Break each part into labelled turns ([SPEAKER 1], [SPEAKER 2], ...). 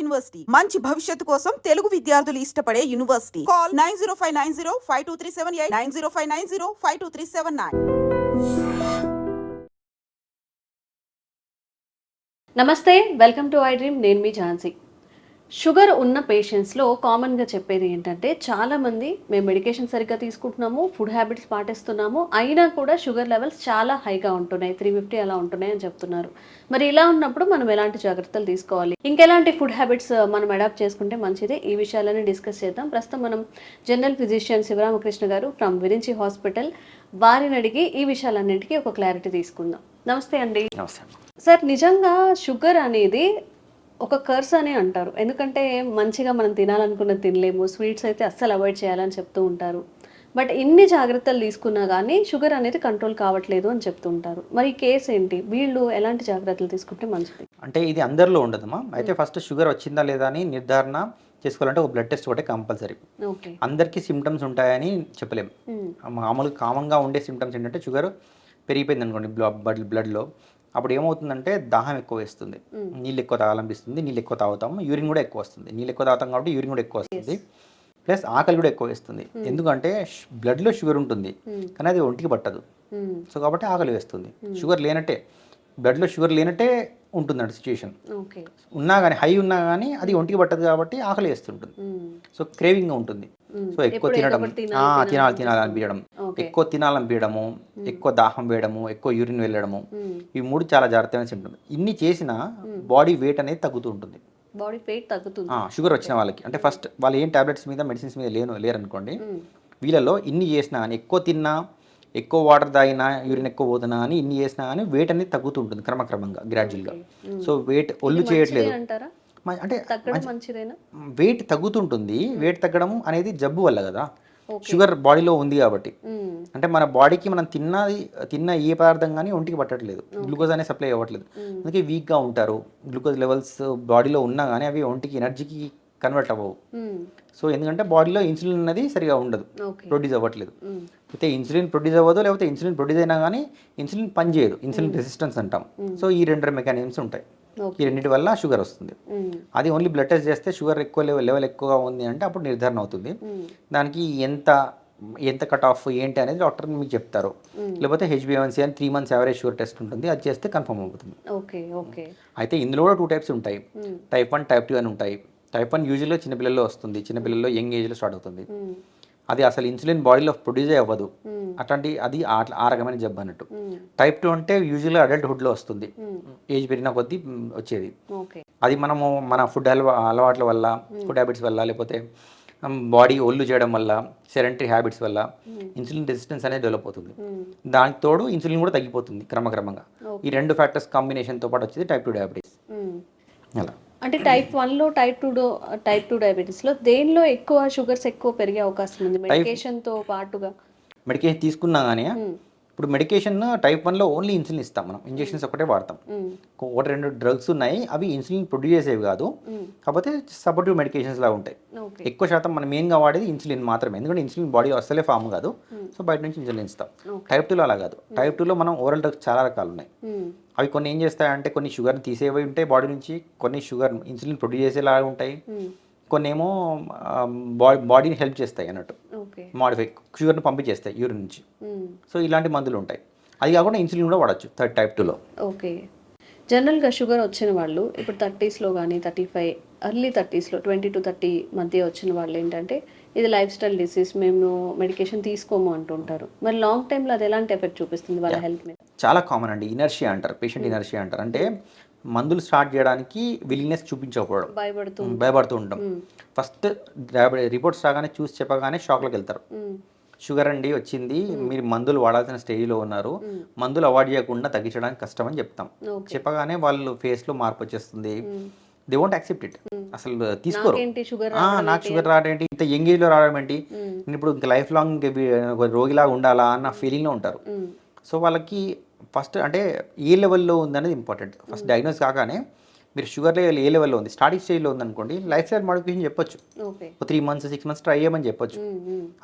[SPEAKER 1] University మంచి భవిష్యత్తు కోసం తెలుగు విద్యార్థులు ఇష్టపడే యూనివర్సిటీ. కాల్ 9059052378 9059052379.
[SPEAKER 2] నమస్తే, వెల్కమ్ టు ఐ డ్రీమ్. నేను మీ ఝాన్సీ. షుగర్ ఉన్న పేషెంట్స్లో కామన్గా చెప్పేది ఏంటంటే, చాలామంది మేము మెడికేషన్ సరిగ్గా తీసుకుంటున్నాము, ఫుడ్ హ్యాబిట్స్ పాటిస్తున్నాము, అయినా కూడా షుగర్ లెవెల్స్ చాలా హైగా ఉంటున్నాయి, 350 అలా ఉంటున్నాయి అని చెప్తున్నారు. మరి ఇలా ఉన్నప్పుడు మనం ఎలాంటి జాగ్రత్తలు తీసుకోవాలి, ఇంకెలాంటి ఫుడ్ హ్యాబిట్స్ మనం అడాప్ట్ చేసుకుంటే మంచిది, ఈ విషయాలని డిస్కస్ చేద్దాం. ప్రస్తుతం మనం జనరల్ ఫిజిషియన్ శివరామకృష్ణ గారు ఫ్రమ్ విరించి హాస్పిటల్, వారిని అడిగి ఈ విషయాలన్నింటికీ ఒక క్లారిటీ తీసుకుందాం. నమస్తే అండి. సార్, నిజంగా షుగర్ అనేది ఒక కర్స్ అని అంటారు. ఎందుకంటే మంచిగా మనం తినాలనుకున్నది తినలేము, స్వీట్స్ అయితే అస్సలు అవాయిడ్ చేయాలని చెప్తూ ఉంటారు. బట్ ఇన్ని జాగ్రత్తలు తీసుకున్నా కానీ షుగర్ అనేది కంట్రోల్ కావట్లేదు అని చెప్తూ ఉంటారు. మరి ఈ కేసు ఏంటి, వీళ్ళు ఎలాంటి జాగ్రత్తలు తీసుకుంటే మంచిది?
[SPEAKER 3] అంటే ఇది అందరిలో ఉండదమ్మా. అయితే ఫస్ట్ షుగర్ వచ్చిందా లేదా అని నిర్ధారణ చేసుకోవాలంటే ఒక బ్లడ్ టెస్ట్ ఒకటే కంపల్సరీ. అందరికీ సిమ్టమ్స్ ఉంటాయని చెప్పలేము. మామూలుగా కామన్గా ఉండే సిమ్టమ్స్ ఏంటంటే, షుగర్ పెరిగిపోయింది అనుకోండి బ్లడ్లో, అప్పుడు ఏమవుతుందంటే దాహం ఎక్కువ వేస్తుంది, నీళ్ళు ఎక్కువ తాగాలనిపిస్తుంది, నీళ్ళు ఎక్కువ తాగుతాము, యూరిన్ కూడా ఎక్కువ వస్తుంది. నీళ్ళు ఎక్కువ తాగుతాం కాబట్టి యూరిన్ కూడా ఎక్కువ వస్తుంది, ప్లస్ ఆకలి కూడా ఎక్కువ వేస్తుంది. ఎందుకంటే బ్లడ్లో షుగర్ ఉంటుంది కానీ అది ఒంటికి పట్టదు, సో కాబట్టి ఆకలి వేస్తుంది. షుగర్ లేనట్టే, బ్లడ్లో షుగర్ లేనట్టే ఉంటుందండి సిచ్యుయేషన్. ఉన్నా కానీ హై ఉన్నా కానీ అది ఒంటికి పట్టదు కాబట్టి ఆకలి వేస్తుంటుంది, సో క్రేవింగ్గా ఉంటుంది. సో ఎక్కువ తినడం, తినాలనిపించడం, ఎక్కువ తినాలనిపించడము, ఎక్కువ దాహం వేయడము, ఎక్కువ యూరిన్ వెళ్ళడము, ఈ మూడు చాలా జాగ్రత్తగా ఉంటుంది. ఇన్ని చేసినా బాడీ వెయిట్ అనేది తగ్గుతూ ఉంటుంది.
[SPEAKER 2] బాడీ వెయిట్ తగ్గుతుంది
[SPEAKER 3] షుగర్ వచ్చిన వాళ్ళకి. అంటే ఫస్ట్ వాళ్ళు ఏం టాబ్లెట్స్ మీద మెడిసిన్స్ మీద లేరనుకోండి, వీళ్ళలో ఇన్ని చేసినా కానీ, ఎక్కువ తిన్నా, ఎక్కువ వాటర్ తాగినా, యూరిన్ ఎక్కువ పోతున్నా అని ఇన్ని చేసినా కానీ వెయిట్ అనేది తగ్గుతూ ఉంటుంది క్రమక్రమంగా, గ్రాడ్యువల్గా. సో వెయిట్ ఒళ్ళు చేయట్లేదు అంటే వెయిట్ తగ్గుతుంటుంది. వెయిట్ తగ్గడం అనేది జబ్బు వల్ల కదా, షుగర్ బాడీలో ఉంది కాబట్టి. అంటే మన బాడీకి మనం తిన్న ఏ పదార్థం కానీ ఒంటికి పట్టట్లేదు, గ్లూకోజ్ అనేది సప్లై అవ్వట్లేదు, అందుకే వీక్గా ఉంటారు. గ్లూకోజ్ లెవెల్స్ బాడీలో ఉన్నా కానీ అవి ఒంటికి ఎనర్జీకి కన్వర్ట్ అవ్వవు. సో ఎందుకంటే బాడీలో ఇన్సులిన్ అనేది సరిగా ఉండదు, ప్రొడ్యూస్ అవ్వట్లేదు. అయితే ఇన్సులిన్ ప్రొడ్యూస్ అవ్వదు, లేకపోతే ఇన్సులిన్ ప్రొడ్యూస్ అయినా కానీ ఇన్సులిన్ పనిచేయదు, ఇన్సులిన్ రెసిస్టెన్స్ అంటాం. సో ఈ రెండు మెకానిజమ్స్ ఉంటాయి, ఈ రెండింటి వల్ల షుగర్ వస్తుంది. అది ఓన్లీ బ్లడ్ టెస్ట్ చేస్తే షుగర్ ఎక్కువ లెవెల్ ఎక్కువగా ఉంది అంటే అప్పుడు నిర్ధారణ అవుతుంది. దానికి ఎంత కట్ ఆఫ్ ఏంటి అనేది డాక్టర్ మీకు చెప్తారు. లేకపోతే HbA1c అని 3 months యావరేజ్ షుగర్ టెస్ట్ ఉంటుంది, అది చేస్తే కన్ఫర్మ్ అవుతుంది. అయితే ఇందులో కూడా 2 types ఉంటాయి, టైప్ 1, టైప్ 2 అని ఉంటాయి. టైప్ 1 యూజువల్గా చిన్నపిల్లల్లో వస్తుంది, చిన్నపిల్లల్లో యంగ్ ఏజ్లో స్టార్ట్ అవుతుంది. అది అసలు ఇన్సులిన్ బాడీలో ప్రొడ్యూసే అవ్వదు, అది ఆ రకమైన జబ్బు అన్నట్టు. టైప్ 2 అంటే యూజువల్గా అడల్ట్హుడ్లో వస్తుంది, ఏజ్ పెరిగిన కొద్దీ వచ్చేది. అది మనము మన ఫుడ్ అలవాట్ల వల్ల, ఫుడ్ హ్యాబిట్స్ వల్ల, లేకపోతే బాడీ ఒళ్ళు చేయడం వల్ల, సెడెంటరీ హ్యాబిట్స్ వల్ల ఇన్సులిన్ రెసిస్టెన్స్ అనేది డెవలప్ అవుతుంది. దానికి తోడు ఇన్సులిన్ కూడా తగ్గిపోతుంది క్రమక్రమంగా. ఈ 2 ఫ్యాక్టర్స్ కాంబినేషన్తో పాటు వచ్చేది టైప్ 2 డయాబెటీస్. అలా
[SPEAKER 2] అంటే టైప్ 1లో, టైప్ 2 డయాబెటీస్లో దేనిలో ఎక్కువ షుగర్స్ ఎక్కువ పెరిగే అవకాశం ఉంది మెడికేషన్తో పాటుగా?
[SPEAKER 3] మెడికేషన్ తీసుకున్నా కానీ, ఇప్పుడు మెడికేషన్ టైప్ 1లో ఓన్లీ ఇన్సులిన్ ఇస్తాం మనం, ఇంజెక్షన్స్ ఒకటే వాడతాం. 1-2 డ్రగ్స్ ఉన్నాయి, అవి ఇన్సులిన్ ప్రొడ్యూస్ చేసేవి కాదు, కాకపోతే సపోర్టివ్ మెడికేషన్స్ లాగా ఉంటాయి. ఎక్కువ శాతం మనం మెయిన్గా వాడేది ఇన్సులిన్ మాత్రమే, ఎందుకంటే ఇన్సులిన్ బాడీ అస్సలే ఫామ్ కాదు, సో బయట నుంచి ఇన్సులిన్ ఇస్తాం. టైప్ 2లో అలా కాదు. టైప్ 2లో మనం ఓరల్ డ్రగ్స్ చాలా రకాలు ఉన్నాయి. అవి కొన్ని ఏం చేస్తాయంటే కొన్ని షుగర్ని తీసేవి ఉంటాయి బాడీ నుంచి, కొన్ని షుగర్ ఇన్సులిన్ ప్రొడ్యూస్ చేసేలాగా ఉంటాయి, కొన్ని ఏమో బాడీని హెల్ప్ చేస్తాయి అన్నట్టు, మాడిఫై షుగర్ని పంపించేస్తాయి యూరిన్ నుంచి. సో ఇలాంటి మందులు ఉంటాయి. అది కాకుండా ఇన్సులిన్ కూడా వాడచ్చు టైప్ 2లో.
[SPEAKER 2] ఓకే. జనరల్గా షుగర్ వచ్చిన వాళ్ళు ఇప్పుడు 30sలో కానీ 35, ఎర్లీ 30sలో 20 to 30 మధ్య వచ్చిన వాళ్ళు ఏంటంటే ఇది లైఫ్ స్టైల్ డిసీజ్, మేము మెడికేషన్ తీసుకోము అంటుంటారు. మరి లాంగ్ టైంలో అది ఎలాంటి ఎఫెక్ట్ చూపిస్తుంది వాళ్ళ హెల్త్ మీద?
[SPEAKER 3] చాలా కామన్ అండి, ఇనర్షియా అంటారు, పేషెంట్ ఇనర్షియా అంటారు. అంటే మందులు స్టార్ట్ చేయడానికి విల్లింగ్నెస్ చూపించకపోవడం, భయపడుతూ ఉంటాం. ఫస్ట్ రిపోర్ట్స్ రాగానే చూసి చెప్పగానే షాక్లోకి వెళ్తారు. షుగర్ అండి వచ్చింది, మీరు మందులు వాడాల్సిన స్టేజ్లో ఉన్నారు, మందులు అవాయిడ్ చేయకుండా తగ్గించడానికి కష్టం అని చెప్తాం. చెప్పగానే వాళ్ళు ఫేస్లో మార్పు వచ్చేస్తుంది, దే వోంట్ యాక్సెప్ట్ ఇట్, అసలు తీసుకోరు. నాకు షుగర్ రావడం ఏంటి, ఇంత యంగ్ ఏజ్లో రావడం ఏంటి, నేను ఇప్పుడు ఇంకా లైఫ్ లాంగ్ రోగిలాగా ఉండాలా అన్న ఫీలింగ్లో ఉంటారు. సో వాళ్ళకి ఫస్ట్ అంటే ఏ లెవెల్లో ఉందనేది ఇంపార్టెంట్. ఫస్ట్ డయాగ్నోస్ కాగానే మీరు షుగర్ లెవెల్ ఏ లెవెల్లో ఉంది, స్టార్టింగ్ స్టేజ్లో ఉందనుకోండి, లైఫ్ స్టైల్ మోడిఫికేషన్ చెప్పొచ్చు, 3 months 6 months ట్రై చేయమని చెప్పొచ్చు.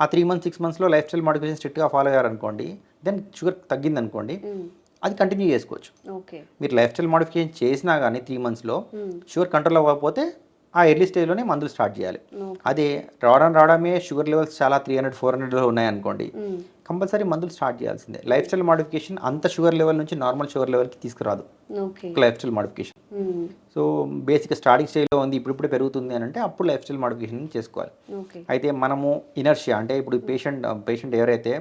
[SPEAKER 3] ఆ 3 months 6 monthsలో లైఫ్ స్టైల్ మోడిఫికేషన్ స్ట్రిక్ట్గా ఫాలో అయ్యారనుకోండి, దెన్ షుగర్ తగ్గిందనుకోండి, అది కంటిన్యూ చేసుకోవచ్చు. మీరు లైఫ్ స్టైల్ మోడిఫికేషన్ చేసినా కానీ 3 monthsలో షుగర్ కంట్రోల్ అవ్వకపోతే ఆ ఎర్లీ స్టేజ్లోనే మందులు స్టార్ట్ చేయాలి. అదే రావడమే షుగర్ లెవెల్స్ చాలా 300-400లో ఉన్నాయనుకోండి, కంపల్సరీ మందులు స్టార్ట్ చేయాల్సిందే. లైఫ్ స్టైల్ మాడిఫికేషన్ అంత షుగర్ లెవెల్ నుంచి నార్మల్ షుగర్ లెవెల్కి తీసుకురాదు ఒక లైఫ్ స్టైల్ మాడిఫికేషన్. సో బేసిక్గా స్టార్టింగ్ స్టేజ్లో ఉంది, ఇప్పుడిప్పుడే పెరుగుతుంది అని అంటే అప్పుడు లైఫ్ స్టైల్ మాడిఫికేషన్ చేసుకోవాలి. అయితే మనము ఇనర్షియా అంటే ఇప్పుడు పేషెంట్ ఎవరైతే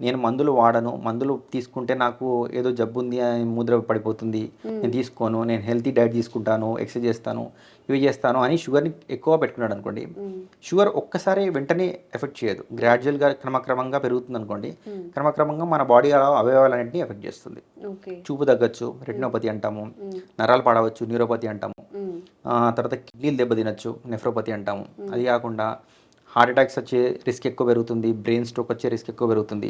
[SPEAKER 3] నేను మందులు వాడను, మందులు తీసుకుంటే నాకు ఏదో జబ్బు ఉంది అని ముద్ర పడిపోతుంది, నేను తీసుకోను, నేను హెల్తీ డైట్ తీసుకుంటాను, ఎక్సర్సైజ్ చేస్తాను, ఇవి చేస్తాను అని షుగర్ని ఎక్కువ పెట్టుకున్నాడు అనుకోండి, షుగర్ ఒక్కసారి వెంటనే ఎఫెక్ట్ చేయదు, గ్రాడ్యువల్గా క్రమక్రమంగా పెరుగుతుంది అనుకోండి, క్రమక్రమంగా మన బాడీ అవయవాలన్నింటినీ ఎఫెక్ట్ చేస్తుంది. చూపు తగ్గచ్చు, రెటినోపతి అంటాము, నరాలు పాడవచ్చు, న్యూరోపతి అంటాము, తర్వాత కిడ్నీలు దెబ్బతినచ్చు, నెఫ్రోపతి అంటాము. అది కాకుండా హార్ట్ అటాక్స్ వచ్చే రిస్క్ ఎక్కువ పెరుగుతుంది, బ్రెయిన్ స్ట్రోక్ వచ్చే రిస్క్ ఎక్కువ పెరుగుతుంది.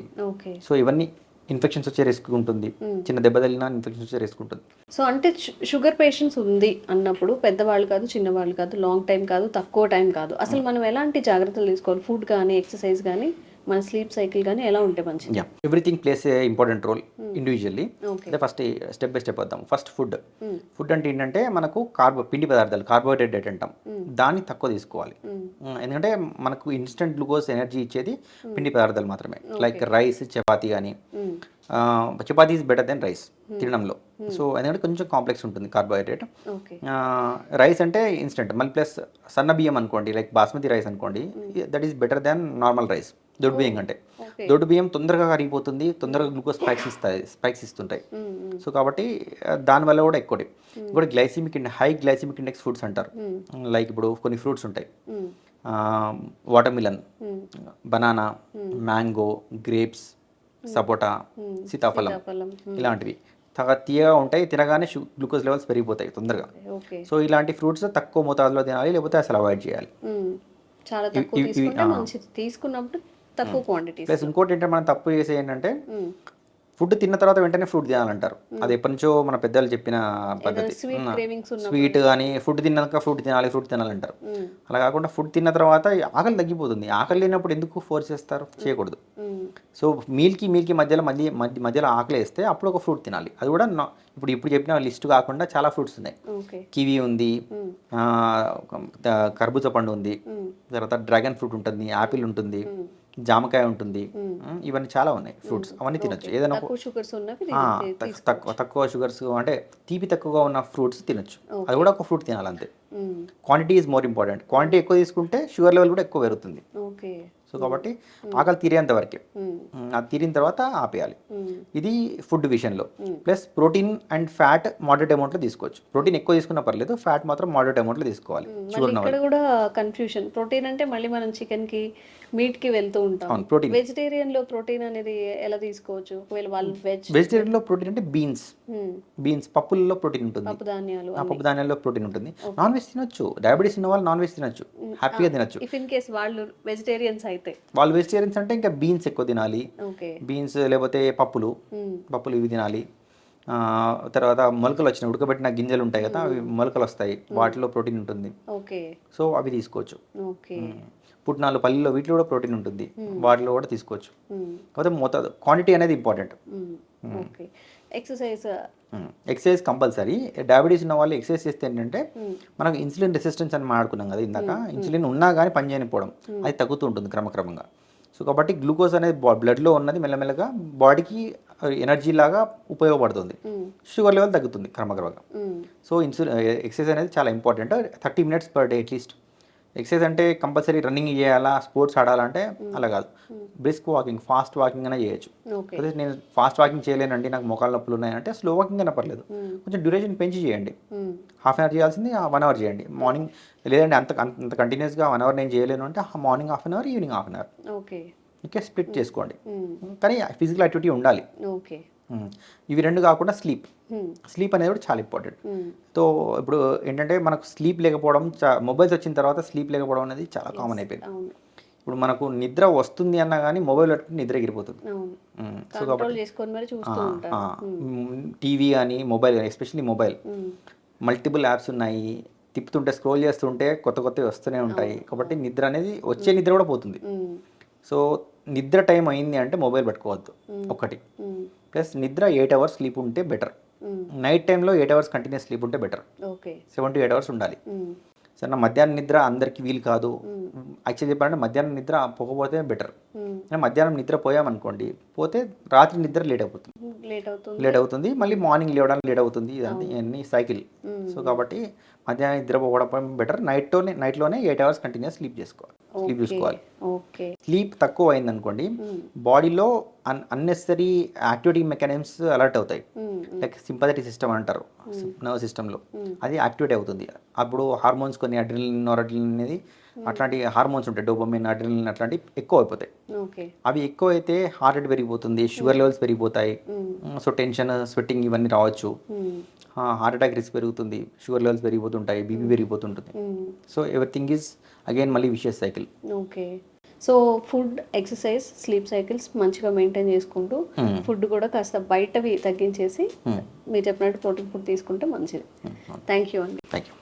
[SPEAKER 3] సో ఇవన్నీ ఇన్ఫెక్షన్స్ వచ్చే రిస్క్ ఉంటుంది, చిన్న దెబ్బ తగిలినా ఇన్ఫెక్షన్స్ వచ్చే రిస్క్ ఉంటుంది.
[SPEAKER 2] సో అంటే షుగర్ పేషెంట్స్ ఉంది అన్నప్పుడు పెద్దవాళ్ళు కాదు, చిన్నవాళ్ళు కాదు, లాంగ్ టైం కాదు, తక్కువ టైం కాదు, అసలు మనం ఎలాంటి జాగ్రత్తలు తీసుకోవాలి? ఫుడ్ కానీ, ఎక్సర్సైజ్ కానీ, మన స్లీప్ సైకిల్ కానీ ఎలా ఉంటే మంచిది?
[SPEAKER 3] ఎవ్రీథింగ్ ప్లేస్ ఏ ఇంపార్టెంట్ రోల్ ఇండివిజువల్లీ. అంటే ఫస్ట్ స్టెప్ బై స్టెప్ వద్దాం. ఫస్ట్ ఫుడ్ అంటే ఏంటంటే మనకు పిండి పదార్థాలు, కార్బోహైడ్రేట్ అంటాం, దాన్ని తక్కువ తీసుకోవాలి. ఎందుకంటే మనకు ఇన్స్టెంట్ గ్లూకోజ్ ఎనర్జీ ఇచ్చేది పిండి పదార్థాలు మాత్రమే. లైక్ రైస్, చపాతీ కానీ, chapati is better than rice తినడంలో. సో ఎందుకంటే కొంచెం కాంప్లెక్స్ ఉంటుంది కార్బోహైడ్రేట్. రైస్ అంటే ఇన్స్టెంట్. మళ్ళీ ప్లస్ సన్న బియ్యం అనుకోండి, లైక్ బాస్మతి రైస్ అనుకోండి, that is better than normal rice. దొడ్డు బియ్యం కంటే దొడ్డు బియ్యం తొందరగా కరిగిపోతుంది, తొందరగా గ్లూకోజ్ స్పైక్స్ ఇస్తుంటాయి. సో కాబట్టి దానివల్ల కూడా ఇంకోటి హై గ్లైసిమిక్ ఇండెక్స్ ఫుడ్స్ అంటారు. లైక్ ఇప్పుడు కొన్ని ఫ్రూట్స్ ఉంటాయి, వాటర్మిలన్, బనానా, మ్యాంగో, గ్రేప్స్, సపోటా, సీతాఫలం, ఇలాంటివి తీయగా ఉంటాయి, తినగానే గ్లూకోజ్ లెవెల్స్ పెరిగిపోతాయి తొందరగా. సో ఇలాంటి ఫ్రూట్స్ తక్కువ మోతాదులో తినాలి, లేకపోతే అసలు అవాయిడ్ చేయాలి.
[SPEAKER 2] చాలా తక్కువ తీసుకుంటే మంచిది, తీసుకున్నప్పుడు తక్కువ క్వాంటిటీ.
[SPEAKER 3] ప్లస్ ఇంకోటి ఏంటంటే మనం తప్పు చేసే ఏంటంటే ఫుడ్ తిన్న తర్వాత వెంటనే ఫ్రూట్ తినాలంటారు. అది ఎప్పటి నుంచో మన పెద్దలు చెప్పిన పద్ధతి. స్వీట్ కానీ ఫుడ్ తిన్నాక ఫ్రూట్ తినాలంటారు. అలా కాకుండా ఫుడ్ తిన్న తర్వాత ఆకలి తగ్గిపోతుంది. ఆకలి లేనప్పుడు ఎందుకు ఫోర్స్ చేస్తారు? చేయకూడదు. సో మీల్కి మధ్యలో ఆకలి వేస్తే అప్పుడు ఒక ఫ్రూట్ తినాలి. అది కూడా ఇప్పుడు చెప్పిన లిస్ట్ కాకుండా చాలా ఫ్రూట్స్ ఉన్నాయి. కివి ఉంది, కర్బూజా పండు ఉంది, తర్వాత డ్రాగన్ ఫ్రూట్ ఉంటుంది, యాపిల్ ఉంటుంది, జామకాయ ఉంటుంది, ఇవన్నీ చాలా ఉన్నాయి ఫ్రూట్స్. అవన్నీ తినొచ్చు. ఏదైనా తక్కువ షుగర్స్ అంటే తీపి తక్కువగా ఉన్న ఫ్రూట్స్ తినొచ్చు. అది కూడా ఒక ఫ్రూట్ తినాలి అంతే. Quantity is more important. Quantity ఎక్కువ తీసుకుంటే షుగర్ లెవెల్ కూడా ఎక్కువ పెరుగుతుంది. సో కాబట్టి ఆకలి తీరేంత వరకే, అది తీరిన తర్వాత ఆపేయాలి. ఇది ఫుడ్ విషయంలో. Plus protein and fat moderate అమౌంట్లో తీసుకోవచ్చు. ప్రోటీన్ ఎక్కువ తీసుకున్నా పర్లేదు, ఫ్యాట్ మాత్రం మోడరేట్ అమౌంట్లో తీసుకోవాలి.
[SPEAKER 2] ఇక్కడ కూడా కన్ఫ్యూషన్. ప్రోటీన్ అంటే మళ్ళీ మనం చికెన్ కి, మీట్ కి వెళ్తూ ఉంటాం. ప్రోటీన్ వెజిటేరియన్ లో ప్రోటీన్ అనేది ఎలా తీసుకోవచ్చు? ఒకవేళ వాళ్ళు
[SPEAKER 3] వెజిటేరియన్ లో ప్రోటీన్ అంటే బీన్స్ పప్పుల్లో ప్రోటీన్ ఉంటుంది, పప్పు ధాన్యాల్లో ప్రోటీన్ ఉంటుంది. నాన్ వెజ్ తినొచ్చు, డయాబెటీస్ ఉన్న వాళ్ళు నాన్ వెజ్ తినొచ్చు, హ్యాపీగా తినొచ్చు.
[SPEAKER 2] ఇఫ్ ఇన్ కేస్ వాళ్ళు వెజిటేరియన్స్
[SPEAKER 3] వాళ్ళు వెజిటేరియన్స్ అంటే ఇంకా బీన్స్ ఎక్కువ తినాలి. బీన్స్ లేకపోతే పప్పులు ఇవి తినాలి. తర్వాత మొలకలు వచ్చినాయి, ఉడకబెట్టిన గింజలు ఉంటాయి కదా, అవి మొలకలు వస్తాయి, వాటిలో ప్రోటీన్ ఉంటుంది. సో అవి తీసుకోవచ్చు. పుట్నాలు, పల్లీలో, వీటిలో కూడా ప్రోటీన్ ఉంటుంది, వాటిలో కూడా తీసుకోవచ్చు. కాకపోతే క్వాంటిటీ అనేది ఇంపార్టెంట్. Exercise compulsory. డయాబెటీస్ ఉన్న వాళ్ళు ఎక్సర్సైజ్ చేస్తే ఏంటంటే మనకు ఇన్సులిన్ రెసిస్టెన్స్ అని మాట్లాడుకున్నాం కదా ఇందాక, ఇన్సులిన్ ఉన్నా కానీ పని చేయకపోవడం అది తగ్గుతూ ఉంటుంది క్రమక్రమంగా. సో కాబట్టి గ్లూకోజ్ అనేది బ్లడ్లో ఉన్నది మెల్లమెల్లగా బాడీకి ఎనర్జీ లాగా ఉపయోగపడుతుంది, షుగర్ లెవెల్ తగ్గుతుంది క్రమక్రమంగా. సో ఎక్సర్సైజ్ అనేది చాలా important. 30 minutes per day at least. Exercise అంటే కంపల్సరీ రన్నింగ్ చేయాలా, స్పోర్ట్స్ ఆడాలంటే అలా కాదు, బ్రిస్క్ వాకింగ్, ఫాస్ట్ వాకింగ్ అయినా చేయొచ్చు. అదే నేను ఫాస్ట్ వాకింగ్ చేయలేనండి, నాకు మోకాళ్ళ నొప్పులు ఉన్నాయంటే స్లో వాకింగ్ అయినా పర్లేదు, కొంచెం డ్యూరేషన్ పెంచి చేయండి. హాఫ్ అన్ అవర్ చేయాల్సింది 1 hour చేయండి మార్నింగ్. లేదంటే అంత కంటిన్యూస్గా 1 hour నేను చేయలేను అంటే morning half an hour, evening half an hour, okay, split చేసుకోండి. కానీ ఫిజికల్ యాక్టివిటీ ఉండాలి. ఇవి రెండు కాకుండా స్లీప్ అనేది కూడా చాలా ఇంపార్టెంట్. సో ఇప్పుడు ఏంటంటే మనకు స్లీప్ లేకపోవడం, మొబైల్స్ వచ్చిన తర్వాత స్లీప్ లేకపోవడం అనేది చాలా కామన్ అయిపోయింది. ఇప్పుడు మనకు నిద్ర వస్తుంది అన్నా కానీ మొబైల్ పెట్టుకుని నిద్ర ఎగిరిపోతుంది. సో కాబట్టి టీవీ కానీ మొబైల్ కానీ, ఎస్పెషల్లీ మొబైల్, మల్టిపుల్ యాప్స్ ఉన్నాయి, తిప్పుతుంటే స్క్రోల్ చేస్తుంటే కొత్తవి వస్తూనే ఉంటాయి. కాబట్టి నిద్ర అనేది వచ్చే నిద్ర కూడా పోతుంది. సో నిద్ర టైం అయింది అంటే మొబైల్ పెట్టుకోవద్దు ఒకటి. ప్లస్ నిద్ర 8 hours స్లీప్ ఉంటే బెటర్. నైట్ టైంలో 8 hours కంటిన్యూస్ స్లీప్ ఉంటే బెటర్. 7 to 8 hours ఉండాలి. సరే నా మధ్యాహ్నం నిద్ర అందరికీ వీలు కాదు, యాక్చువల్లీ చెప్పాలంటే మధ్యాహ్నం నిద్ర పోకపోతే బెటర్. మధ్యాహ్నం నిద్ర పోయామనుకోండి, పోతే రాత్రి నిద్ర లేట్ అవుతుంది, మళ్ళీ మార్నింగ్ లేవడానికి లేట్ అవుతుంది, ఇవన్నీ సైకిల్. సో కాబట్టి మధ్యాహ్నం నిద్ర పోవడం బెటర్. నైట్లోనే 8 hours కంటిన్యూస్ స్లీప్ చూసుకోవాలి. స్లీప్ తక్కువ అయింది అనుకోండి, బాడీలో అన్నెసరీ యాక్టివిటీ మెకానిజమ్స్ అలర్ట్ అవుతాయి. లైక్ సింపథెటిక్ సిస్టమ్ అంటారు నర్వ్ సిస్టంలో, అది యాక్టివేట్ అవుతుంది. అప్పుడు హార్మోన్స్ కొన్ని అడ్రినలిన్, నోరడ్రినలిన్ అనేది అట్లాంటి హార్మోన్స్ ఉంటాయి, డోపమైన్, అడ్రినలిన్ అట్లాంటివి ఎక్కువ అయిపోతాయి. అవి ఎక్కువ అయితే హార్ట్ రేట్ పెరిగిపోతుంది, షుగర్ లెవెల్స్ పెరిగిపోతాయి. సో టెన్షన్, స్వెట్టింగ్ ఇవన్నీ రావచ్చు. హార్ట్ అటాక్ రిస్క్ పెరుగుతుంది, షుగర్ లెవెల్స్ పెరిగిపోతుంటాయి, బీపీ పెరిగిపోతుంటుంది. సో ఎవ్రీథింగ్ ఈజ్ అగైన్ మళ్ళీ vicious cycle.
[SPEAKER 2] Okay. So food, exercise, sleep cycles మంచిగా మెయింటైన్ చేసుకుంటూ ఫుడ్ కూడా కాస్త బయటవి తగ్గించేసి మీరు చెప్పినట్టు ప్రోటీన్ ఫుడ్ తీసుకుంటే మంచిది. థ్యాంక్ యూ అండి.
[SPEAKER 3] Thank you.